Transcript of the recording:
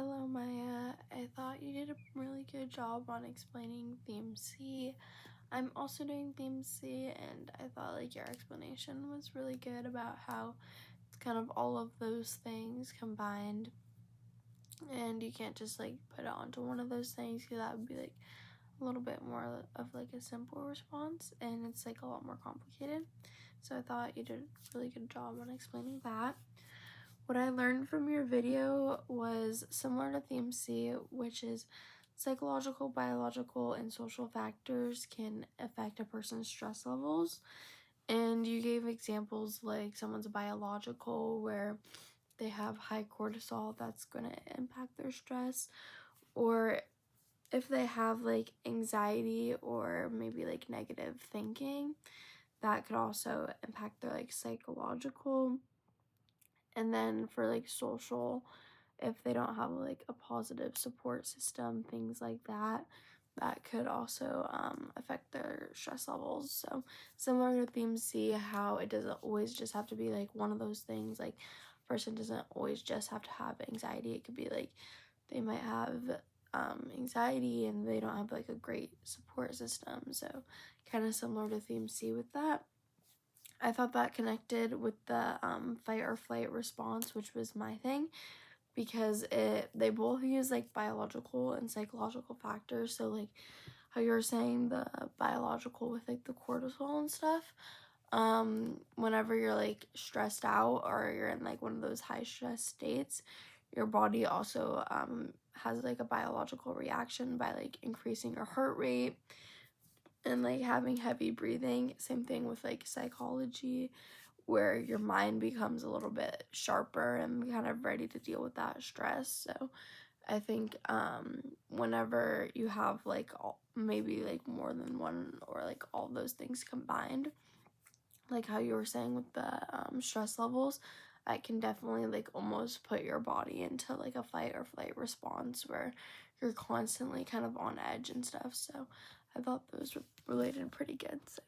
Hello, Maya. I thought you did a really good job on explaining theme C. I'm also doing theme C, and I thought like your explanation was really good about how it's kind of all of those things combined, and you can't just like put it onto one of those things because that would be like a little bit more of like a simple response, and it's like a lot more complicated. So I thought you did a really good job on explaining that. What I learned from your video was similar to theme C, which is psychological, biological, and social factors can affect a person's stress levels. And you gave examples like someone's biological, where they have high cortisol, that's going to impact their stress. Or if they have like anxiety or maybe like negative thinking, that could also impact their like psychological. And then for like social, if they don't have like a positive support system, things like that, that could also affect their stress levels. So similar to theme C, how it doesn't always just have to be like one of those things. Like person doesn't always just have to have anxiety. It could be like they might have anxiety and they don't have like a great support system. So kind of similar to theme C with that. I thought that connected with the fight or flight response, which was my thing, because they both use like biological and psychological factors. So like how you were saying the biological with like the cortisol and stuff. Whenever you're like stressed out or you're in like one of those high stress states, your body also has like a biological reaction by like increasing your heart rate and like having heavy breathing. Same thing with like psychology, where your mind becomes a little bit sharper and kind of ready to deal with that stress. So I think whenever you have like maybe like more than one or like all those things combined, like how you were saying with the stress levels, I can definitely like almost put your body into like a fight or flight response where you're constantly kind of on edge and stuff. So I thought those were related pretty good. So